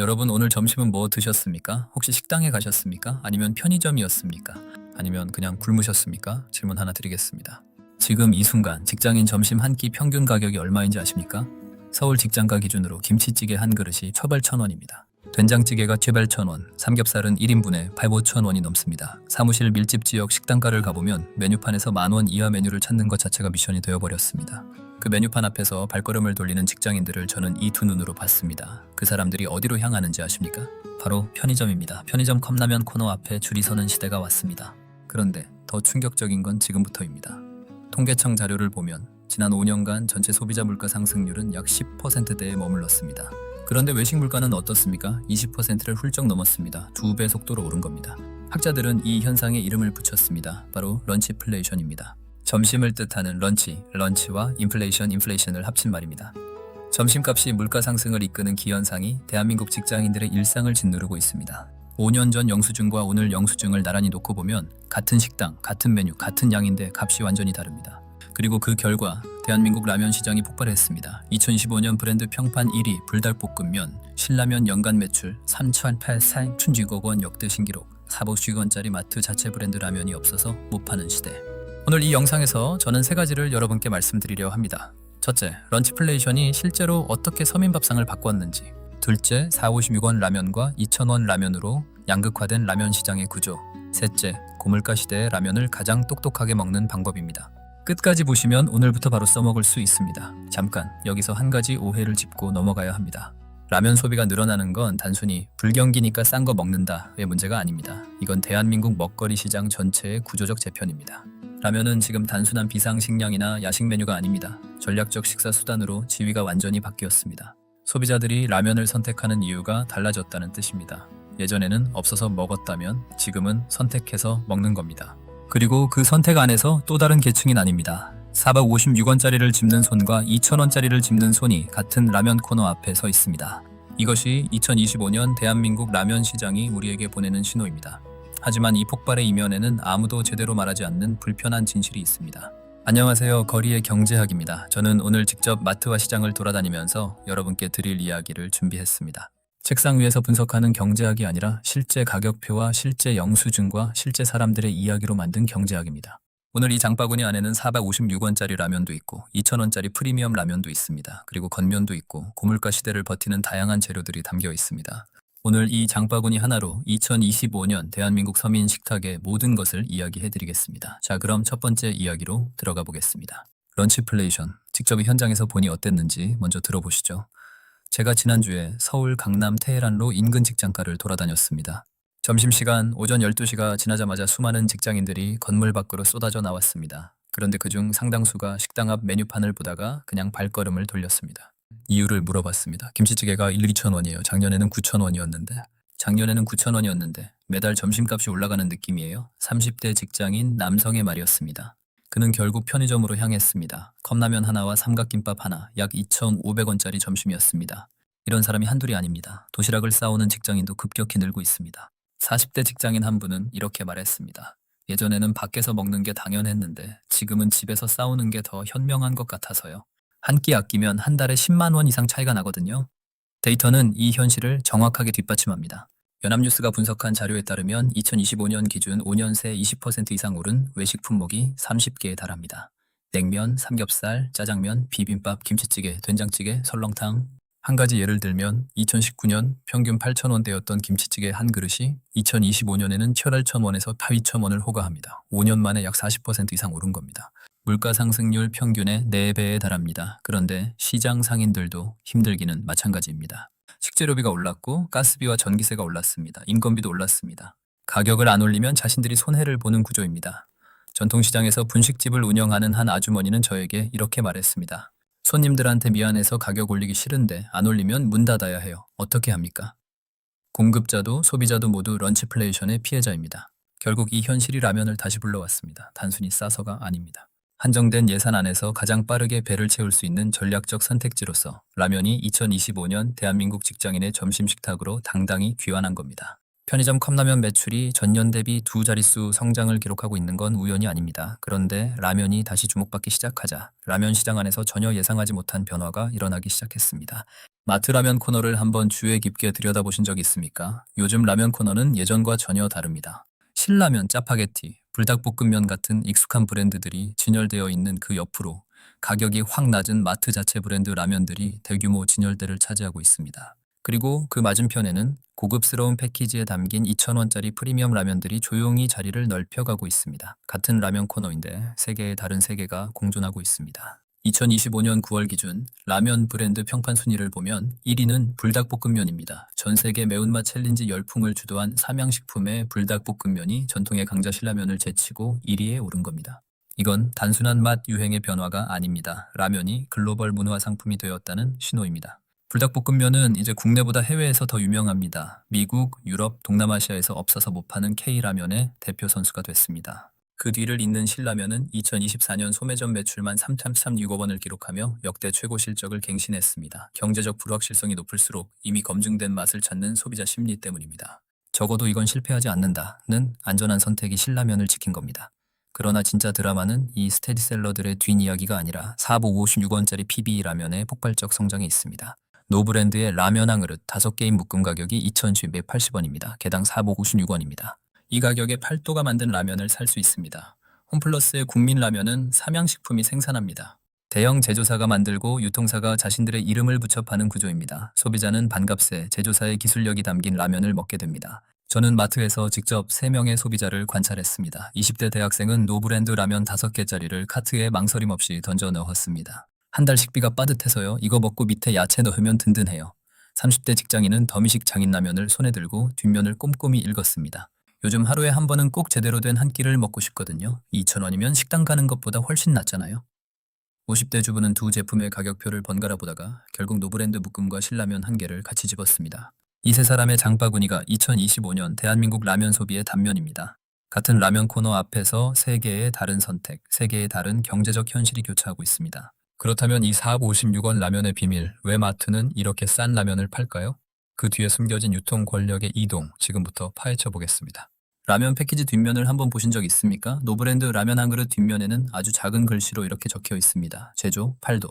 여러분 오늘 점심은 뭐 드셨습니까? 혹시 식당에 가셨습니까? 아니면 편의점이었습니까? 아니면 그냥 굶으셨습니까? 질문 하나 드리겠습니다. 지금 이 순간 직장인 점심 한 끼 평균 가격이 얼마인지 아십니까? 서울 직장가 기준으로 김치찌개 한 그릇이 1,800원입니다. 된장찌개가 7,000원, 삼겹살은 1인분에 8,500원이 넘습니다. 사무실 밀집 지역 식당가를 가보면 메뉴판에서 10,000원 이하 메뉴를 찾는 것 자체가 미션이 되어버렸습니다. 그 메뉴판 앞에서 발걸음을 돌리는 직장인들을 저는 이 두 눈으로 봤습니다. 그 사람들이 어디로 향하는지 아십니까? 바로 편의점입니다. 편의점 컵라면 코너 앞에 줄이 서는 시대가 왔습니다. 그런데 더 충격적인 건 지금부터입니다. 통계청 자료를 보면 지난 5년간 전체 소비자 물가 상승률은 약 10%대에 머물렀습니다. 그런데 외식 물가는 어떻습니까? 20%를 훌쩍 넘었습니다. 2배 속도로 오른 겁니다. 학자들은 이 현상에 이름을 붙였습니다. 바로 런치플레이션입니다. 점심을 뜻하는 런치와 인플레이션을 합친 말입니다. 점심값이 물가 상승을 이끄는 기현상이 대한민국 직장인들의 일상을 짓누르고 있습니다. 5년 전 영수증과 오늘 영수증을 나란히 놓고 보면 같은 식당, 같은 메뉴, 같은 양인데 값이 완전히 다릅니다. 그리고 그 결과 대한민국 라면 시장이 폭발했습니다. 2025년 브랜드 평판 1위 불닭볶음면, 신라면 연간 매출 3,840억 원 역대 신기록, 450원짜리 마트 자체 브랜드 라면이 없어서 못 파는 시대. 오늘 이 영상에서 저는 3가지를 여러분께 말씀드리려 합니다. 첫째, 런치플레이션이 실제로 어떻게 서민밥상을 바꿨는지. 둘째, 456원 라면과 2,000원 라면으로 양극화된 라면 시장의 구조. 셋째, 고물가 시대의 라면을 가장 똑똑하게 먹는 방법입니다. 끝까지 보시면 오늘부터 바로 써먹을 수 있습니다. 잠깐 여기서 한 가지 오해를 짚고 넘어가야 합니다. 라면 소비가 늘어나는 건 단순히 불경기니까 싼 거 먹는다의 문제가 아닙니다. 이건 대한민국 먹거리 시장 전체의 구조적 재편입니다. 라면은 지금 단순한 비상식량이나 야식 메뉴가 아닙니다. 전략적 식사 수단으로 지위가 완전히 바뀌었습니다. 소비자들이 라면을 선택하는 이유가 달라졌다는 뜻입니다. 예전에는 없어서 먹었다면 지금은 선택해서 먹는 겁니다. 그리고 그 선택 안에서 또 다른 계층이 나뉩니다. 456원짜리를 집는 손과 2,000원짜리를 집는 손이 같은 라면 코너 앞에 서 있습니다. 이것이 2025년 대한민국 라면 시장이 우리에게 보내는 신호입니다. 하지만 이 폭발의 이면에는 아무도 제대로 말하지 않는 불편한 진실이 있습니다. 안녕하세요. 거리의 경제학입니다. 저는 오늘 직접 마트와 시장을 돌아다니면서 여러분께 드릴 이야기를 준비했습니다. 책상 위에서 분석하는 경제학이 아니라 실제 가격표와 실제 영수증과 실제 사람들의 이야기로 만든 경제학입니다. 오늘 이 장바구니 안에는 456원짜리 라면도 있고 2,000원짜리 프리미엄 라면도 있습니다. 그리고 건면도 있고 고물가 시대를 버티는 다양한 재료들이 담겨 있습니다. 오늘 이 장바구니 하나로 2025년 대한민국 서민 식탁의 모든 것을 이야기해드리겠습니다. 자, 그럼 첫 번째 이야기로 들어가 보겠습니다. 런치플레이션, 직접 이 현장에서 보니 어땠는지 먼저 들어보시죠. 제가 지난주에 서울 강남 테헤란로 인근 직장가를 돌아다녔습니다. 점심시간 오전 12시가 지나자마자 수많은 직장인들이 건물 밖으로 쏟아져 나왔습니다. 그런데 그중 상당수가 식당 앞 메뉴판을 보다가 그냥 발걸음을 돌렸습니다. 이유를 물어봤습니다. 김치찌개가 2,000원이에요. 작년에는 9,000원이었는데 매달 점심값이 올라가는 느낌이에요. 30대 직장인 남성의 말이었습니다. 그는 결국 편의점으로 향했습니다. 컵라면 하나와 삼각김밥 하나, 약 2,500원짜리 점심이었습니다. 이런 사람이 한둘이 아닙니다. 도시락을 싸오는 직장인도 급격히 늘고 있습니다. 40대 직장인 한 분은 이렇게 말했습니다. 예전에는 밖에서 먹는 게 당연했는데 지금은 집에서 싸우는 게 더 현명한 것 같아서요. 한 끼 아끼면 한 달에 10만 원 이상 차이가 나거든요. 데이터는 이 현실을 정확하게 뒷받침합니다. 연합뉴스가 분석한 자료에 따르면 2025년 기준 5년 새 20% 이상 오른 외식 품목이 30개에 달합니다. 냉면, 삼겹살, 짜장면, 비빔밥, 김치찌개, 된장찌개, 설렁탕. 한 가지 예를 들면 2019년 평균 8,000원대였던 김치찌개 한 그릇이 2025년에는 7,000원에서 8,000원을 호가합니다. 5년 만에 약 40% 이상 오른 겁니다. 물가 상승률 평균의 4배에 달합니다. 그런데 시장 상인들도 힘들기는 마찬가지입니다. 식재료비가 올랐고 가스비와 전기세가 올랐습니다. 인건비도 올랐습니다. 가격을 안 올리면 자신들이 손해를 보는 구조입니다. 전통시장에서 분식집을 운영하는 한 아주머니는 저에게 이렇게 말했습니다. 손님들한테 미안해서 가격 올리기 싫은데 안 올리면 문 닫아야 해요. 어떻게 합니까? 공급자도 소비자도 모두 런치플레이션의 피해자입니다. 결국 이 현실이 라면을 다시 불러왔습니다. 단순히 싸서가 아닙니다. 한정된 예산 안에서 가장 빠르게 배를 채울 수 있는 전략적 선택지로서 라면이 2025년 대한민국 직장인의 점심 식탁으로 당당히 귀환한 겁니다. 편의점 컵라면 매출이 전년 대비 두 자릿수 성장을 기록하고 있는 건 우연이 아닙니다. 그런데 라면이 다시 주목받기 시작하자 라면 시장 안에서 전혀 예상하지 못한 변화가 일어나기 시작했습니다. 마트 라면 코너를 한번 주의 깊게 들여다보신 적 있습니까? 요즘 라면 코너는 예전과 전혀 다릅니다. 신라면, 짜파게티, 불닭볶음면 같은 익숙한 브랜드들이 진열되어 있는 그 옆으로 가격이 확 낮은 마트 자체 브랜드 라면들이 대규모 진열대를 차지하고 있습니다. 그리고 그 맞은편에는 고급스러운 패키지에 담긴 2,000원짜리 프리미엄 라면들이 조용히 자리를 넓혀가고 있습니다. 같은 라면 코너인데 세계의 다른 세계가 공존하고 있습니다. 2025년 9월 기준 라면 브랜드 평판 순위를 보면 1위는 불닭볶음면입니다. 전 세계 매운맛 챌린지 열풍을 주도한 삼양식품의 불닭볶음면이 전통의 강자 신라면을 제치고 1위에 오른 겁니다. 이건 단순한 맛 유행의 변화가 아닙니다. 라면이 글로벌 문화 상품이 되었다는 신호입니다. 불닭볶음면은 이제 국내보다 해외에서 더 유명합니다. 미국, 유럽, 동남아시아에서 없어서 못 파는 K라면의 대표 선수가 됐습니다. 그 뒤를 잇는 신라면은 2024년 소매점 매출만 3.36억 원을 기록하며 역대 최고 실적을 갱신했습니다. 경제적 불확실성이 높을수록 이미 검증된 맛을 찾는 소비자 심리 때문입니다. 적어도 이건 실패하지 않는다는 안전한 선택이 신라면을 지킨 겁니다. 그러나 진짜 드라마는 이 스테디셀러들의 뒷이야기가 아니라 4보 56원짜리 PB 라면의 폭발적 성장에 있습니다. 노브랜드의 라면 한 그릇 5개인 묶음 가격이 2,180원입니다. 개당 4보 56원입니다. 이 가격에 팔도가 만든 라면을 살 수 있습니다. 홈플러스의 국민라면은 삼양식품이 생산합니다. 대형 제조사가 만들고 유통사가 자신들의 이름을 붙여 파는 구조입니다. 소비자는 반값에 제조사의 기술력이 담긴 라면을 먹게 됩니다. 저는 마트에서 직접 3명의 소비자를 관찰했습니다. 20대 대학생은 노브랜드 라면 5개짜리를 카트에 망설임 없이 던져 넣었습니다. 한 달 식비가 빠듯해서요. 이거 먹고 밑에 야채 넣으면 든든해요. 30대 직장인은 더미식 장인라면을 손에 들고 뒷면을 꼼꼼히 읽었습니다. 요즘 하루에 한 번은 꼭 제대로 된 한 끼를 먹고 싶거든요. 2,000원이면 식당 가는 것보다 훨씬 낫잖아요. 50대 주부는 두 제품의 가격표를 번갈아 보다가 결국 노브랜드 묶음과 신라면 한 개를 같이 집었습니다. 이 세 사람의 장바구니가 2025년 대한민국 라면 소비의 단면입니다. 같은 라면 코너 앞에서 세 개의 다른 선택, 세 개의 다른 경제적 현실이 교차하고 있습니다. 그렇다면 이 456원 라면의 비밀, 왜 마트는 이렇게 싼 라면을 팔까요? 그 뒤에 숨겨진 유통 권력의 이동, 지금부터 파헤쳐 보겠습니다. 라면 패키지 뒷면을 한번 보신 적 있습니까? 노브랜드 라면 한 그릇 뒷면에는 아주 작은 글씨로 이렇게 적혀 있습니다. 제조, 팔도.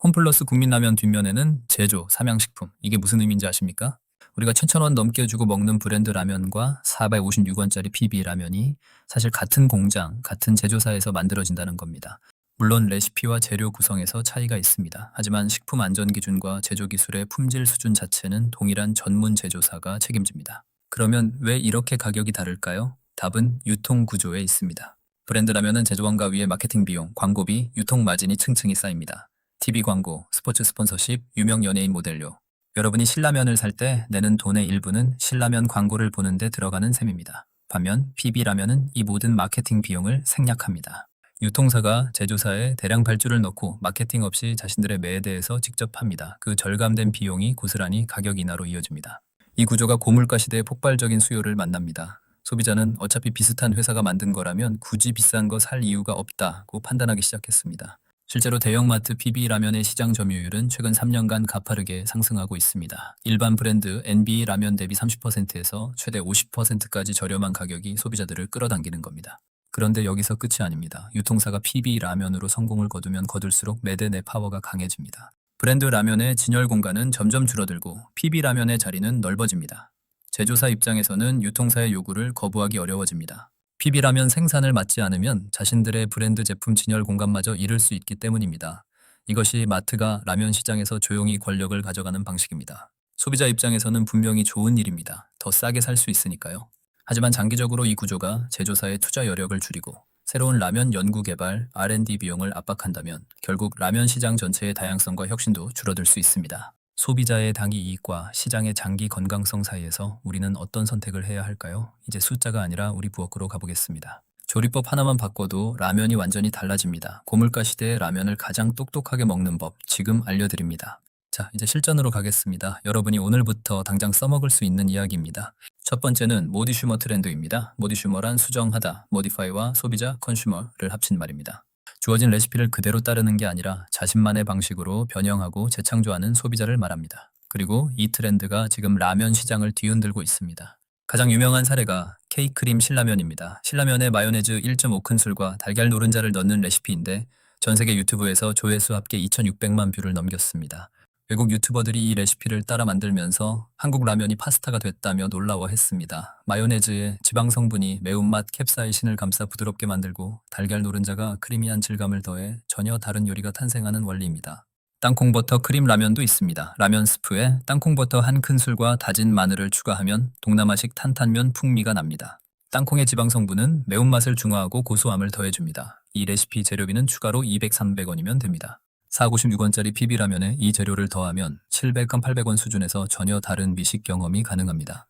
홈플러스 국민라면 뒷면에는 제조, 삼양식품. 이게 무슨 의미인지 아십니까? 우리가 1,000원 넘게 주고 먹는 브랜드 라면과 456원짜리 PB 라면이 사실 같은 공장, 같은 제조사에서 만들어진다는 겁니다. 물론 레시피와 재료 구성에서 차이가 있습니다. 하지만 식품 안전 기준과 제조 기술의 품질 수준 자체는 동일한 전문 제조사가 책임집니다. 그러면 왜 이렇게 가격이 다를까요? 답은 유통 구조에 있습니다. 브랜드 라면은 제조원가 위에 마케팅 비용, 광고비, 유통 마진이 층층이 쌓입니다. TV 광고, 스포츠 스폰서십, 유명 연예인 모델료. 여러분이 신라면을 살 때 내는 돈의 일부는 신라면 광고를 보는데 들어가는 셈입니다. 반면 PB 라면은 이 모든 마케팅 비용을 생략합니다. 유통사가 제조사에 대량 발주를 넣고 마케팅 없이 자신들의 매에 대해서 직접 합니다. 그 절감된 비용이 고스란히 가격 인하로 이어집니다. 이 구조가 고물가 시대의 폭발적인 수요를 만납니다. 소비자는 어차피 비슷한 회사가 만든 거라면 굳이 비싼 거 살 이유가 없다고 판단하기 시작했습니다. 실제로 대형마트 PB 라면의 시장 점유율은 최근 3년간 가파르게 상승하고 있습니다. 일반 브랜드 NB 라면 대비 30%에서 최대 50%까지 저렴한 가격이 소비자들을 끌어당기는 겁니다. 그런데 여기서 끝이 아닙니다. 유통사가 PB 라면으로 성공을 거두면 거둘수록 매대 내 파워가 강해집니다. 브랜드 라면의 진열 공간은 점점 줄어들고 PB 라면의 자리는 넓어집니다. 제조사 입장에서는 유통사의 요구를 거부하기 어려워집니다. PB 라면 생산을 맡지 않으면 자신들의 브랜드 제품 진열 공간마저 잃을 수 있기 때문입니다. 이것이 마트가 라면 시장에서 조용히 권력을 가져가는 방식입니다. 소비자 입장에서는 분명히 좋은 일입니다. 더 싸게 살 수 있으니까요. 하지만 장기적으로 이 구조가 제조사의 투자 여력을 줄이고 새로운 라면 연구 개발, R&D 비용을 압박한다면 결국 라면 시장 전체의 다양성과 혁신도 줄어들 수 있습니다. 소비자의 단기 이익과 시장의 장기 건강성 사이에서 우리는 어떤 선택을 해야 할까요? 이제 숫자가 아니라 우리 부엌으로 가보겠습니다. 조리법 하나만 바꿔도 라면이 완전히 달라집니다. 고물가 시대에 라면을 가장 똑똑하게 먹는 법 지금 알려드립니다. 자, 이제 실전으로 가겠습니다. 여러분이 오늘부터 당장 써먹을 수 있는 이야기입니다. 첫 번째는 모디슈머 트렌드입니다. 모디슈머란 수정하다, 모디파이와 소비자, 컨슈머를 합친 말입니다. 주어진 레시피를 그대로 따르는 게 아니라 자신만의 방식으로 변형하고 재창조하는 소비자를 말합니다. 그리고 이 트렌드가 지금 라면 시장을 뒤흔들고 있습니다. 가장 유명한 사례가 K크림 신라면입니다. 신라면에 마요네즈 1.5큰술과 달걀 노른자를 넣는 레시피인데 전 세계 유튜브에서 조회수 합계 2,600만 뷰를 넘겼습니다. 외국 유튜버들이 이 레시피를 따라 만들면서 한국 라면이 파스타가 됐다며 놀라워했습니다. 마요네즈의 지방 성분이 매운맛 캡사이신을 감싸 부드럽게 만들고 달걀 노른자가 크리미한 질감을 더해 전혀 다른 요리가 탄생하는 원리입니다. 땅콩버터 크림 라면도 있습니다. 라면 스프에 땅콩버터 한 큰술과 다진 마늘을 추가하면 동남아식 탄탄면 풍미가 납니다. 땅콩의 지방 성분은 매운맛을 중화하고 고소함을 더해줍니다. 이 레시피 재료비는 추가로 200, 300원이면 됩니다. 456원짜리 PB라면에 이 재료를 더하면 700원, 800원 수준에서 전혀 다른 미식 경험이 가능합니다.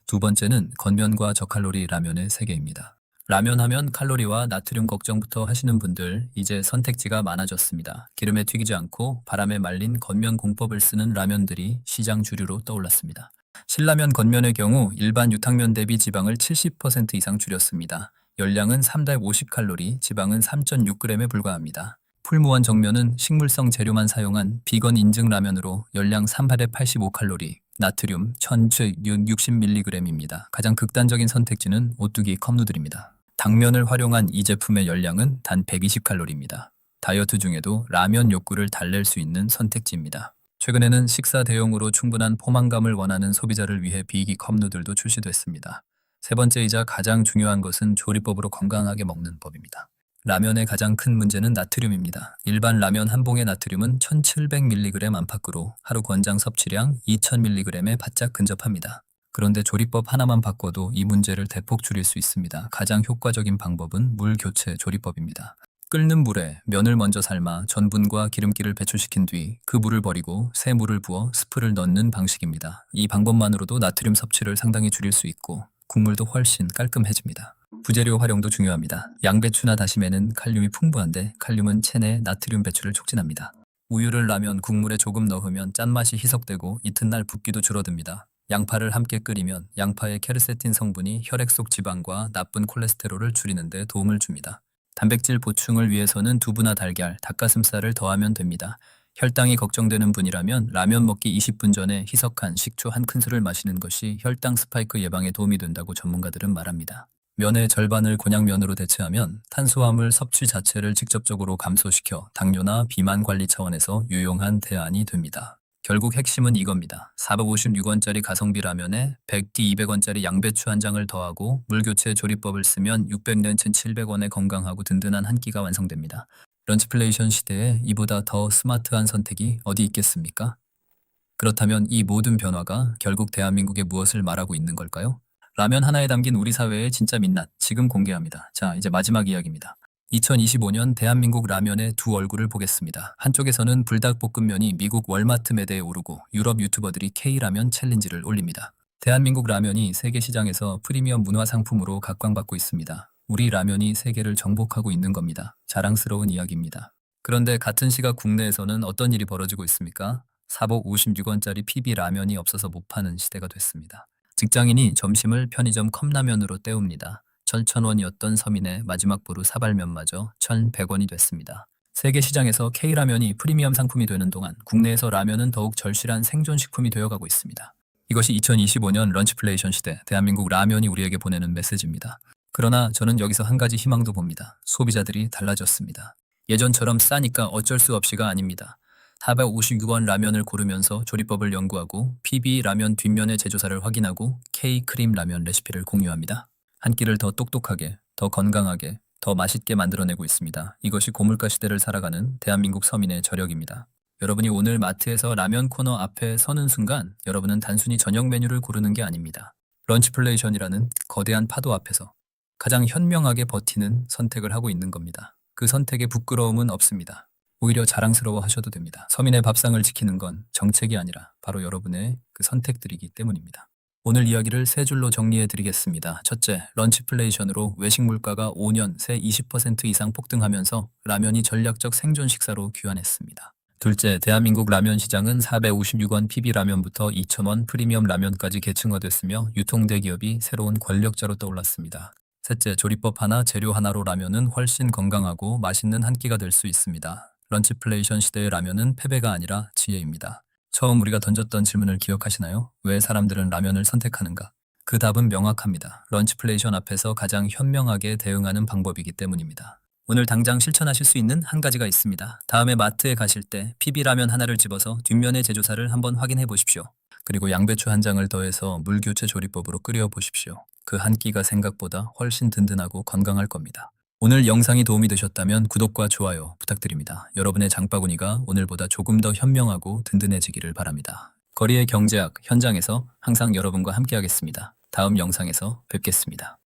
두 번째는 건면과 저칼로리 라면의 세계입니다. 라면 하면 칼로리와 나트륨 걱정부터 하시는 분들 이제 선택지가 많아졌습니다. 기름에 튀기지 않고 바람에 말린 건면 공법을 쓰는 라면들이 시장 주류로 떠올랐습니다. 신라면 건면의 경우 일반 유탕면 대비 지방을 70% 이상 줄였습니다. 열량은 350칼로리, 지방은 3.6g에 불과합니다. 풀무원 정면은 식물성 재료만 사용한 비건 인증 라면으로 열량 385칼로리, 나트륨 1060mg입니다. 가장 극단적인 선택지는 오뚜기 컵누들입니다. 당면을 활용한 이 제품의 열량은 단 120칼로리입니다. 다이어트 중에도 라면 욕구를 달랠 수 있는 선택지입니다. 최근에는 식사 대용으로 충분한 포만감을 원하는 소비자를 위해 비기 컵누들도 출시됐습니다. 세 번째이자 가장 중요한 것은 조리법으로 건강하게 먹는 법입니다. 라면의 가장 큰 문제는 나트륨입니다. 일반 라면 한 봉의 나트륨은 1700mg 안팎으로 하루 권장 섭취량 2000mg에 바짝 근접합니다. 그런데 조리법 하나만 바꿔도 이 문제를 대폭 줄일 수 있습니다. 가장 효과적인 방법은 물 교체 조리법입니다. 끓는 물에 면을 먼저 삶아 전분과 기름기를 배출시킨 뒤 그 물을 버리고 새 물을 부어 스프를 넣는 방식입니다. 이 방법만으로도 나트륨 섭취를 상당히 줄일 수 있고 국물도 훨씬 깔끔해집니다. 부재료 활용도 중요합니다. 양배추나 다시매는 칼륨이 풍부한데 칼륨은 체내 나트륨 배출을 촉진합니다. 우유를 라면 국물에 조금 넣으면 짠맛이 희석되고 이튿날 붓기도 줄어듭니다. 양파를 함께 끓이면 양파의 케르세틴 성분이 혈액 속 지방과 나쁜 콜레스테롤을 줄이는 데 도움을 줍니다. 단백질 보충을 위해서는 두부나 달걀, 닭가슴살을 더하면 됩니다. 혈당이 걱정되는 분이라면 라면 먹기 20분 전에 희석한 식초 한 큰술을 마시는 것이 혈당 스파이크 예방에 도움이 된다고 전문가들은 말합니다. 면의 절반을 곤약면으로 대체하면 탄수화물 섭취 자체를 직접적으로 감소시켜 당뇨나 비만 관리 차원에서 유용한 대안이 됩니다. 결국 핵심은 이겁니다. 456원짜리 가성비 라면에 100D 200원짜리 양배추 한 장을 더하고 물교체 조리법을 쓰면 600년치 700원의 건강하고 든든한 한 끼가 완성됩니다. 런치플레이션 시대에 이보다 더 스마트한 선택이 어디 있겠습니까? 그렇다면 이 모든 변화가 결국 대한민국에 무엇을 말하고 있는 걸까요? 라면 하나에 담긴 우리 사회의 진짜 민낯 지금 공개합니다. 자, 이제 마지막 이야기입니다. 2025년 대한민국 라면의 두 얼굴을 보겠습니다. 한쪽에서는 불닭볶음면이 미국 월마트 매대에 오르고 유럽 유튜버들이 K라면 챌린지를 올립니다. 대한민국 라면이 세계 시장에서 프리미엄 문화 상품으로 각광받고 있습니다. 우리 라면이 세계를 정복하고 있는 겁니다. 자랑스러운 이야기입니다. 그런데 같은 시각 국내에서는 어떤 일이 벌어지고 있습니까? 사복 56원짜리 PB 라면이 없어서 못 파는 시대가 됐습니다. 직장인이 점심을 편의점 컵라면으로 때웁니다. 1,100원이었던 서민의 마지막 보루 사발면마저 1,100원이 됐습니다. 세계 시장에서 K라면이 프리미엄 상품이 되는 동안 국내에서 라면은 더욱 절실한 생존식품이 되어가고 있습니다. 이것이 2025년 런치플레이션 시대 대한민국 라면이 우리에게 보내는 메시지입니다. 그러나 저는 여기서 한 가지 희망도 봅니다. 소비자들이 달라졌습니다. 예전처럼 싸니까 어쩔 수 없이가 아닙니다. 456원 라면을 고르면서 조리법을 연구하고 PB 라면 뒷면의 제조사를 확인하고 K 크림 라면 레시피를 공유합니다. 한 끼를 더 똑똑하게, 더 건강하게, 더 맛있게 만들어내고 있습니다. 이것이 고물가 시대를 살아가는 대한민국 서민의 저력입니다. 여러분이 오늘 마트에서 라면 코너 앞에 서는 순간 여러분은 단순히 저녁 메뉴를 고르는 게 아닙니다. 런치플레이션이라는 거대한 파도 앞에서 가장 현명하게 버티는 선택을 하고 있는 겁니다. 그 선택에 부끄러움은 없습니다. 오히려 자랑스러워 하셔도 됩니다. 서민의 밥상을 지키는 건 정책이 아니라 바로 여러분의 그 선택들이기 때문입니다. 오늘 이야기를 세 줄로 정리해 드리겠습니다. 첫째, 런치플레이션으로 외식 물가가 5년 새 20% 이상 폭등하면서 라면이 전략적 생존 식사로 귀환했습니다. 둘째, 대한민국 라면 시장은 456원 PB 라면부터 2,000원 프리미엄 라면까지 계층화됐으며 유통대기업이 새로운 권력자로 떠올랐습니다. 셋째, 조리법 하나, 재료 하나로 라면은 훨씬 건강하고 맛있는 한 끼가 될 수 있습니다. 런치플레이션 시대의 라면은 패배가 아니라 지혜입니다. 처음 우리가 던졌던 질문을 기억하시나요? 왜 사람들은 라면을 선택하는가? 그 답은 명확합니다. 런치플레이션 앞에서 가장 현명하게 대응하는 방법이기 때문입니다. 오늘 당장 실천하실 수 있는 한 가지가 있습니다. 다음에 마트에 가실 때 PB라면 하나를 집어서 뒷면의 제조사를 한번 확인해 보십시오. 그리고 양배추 한 장을 더해서 물교체 조리법으로 끓여 보십시오. 그 한 끼가 생각보다 훨씬 든든하고 건강할 겁니다. 오늘 영상이 도움이 되셨다면 구독과 좋아요 부탁드립니다. 여러분의 장바구니가 오늘보다 조금 더 현명하고 든든해지기를 바랍니다. 거리의 경제학 현장에서 항상 여러분과 함께하겠습니다. 다음 영상에서 뵙겠습니다.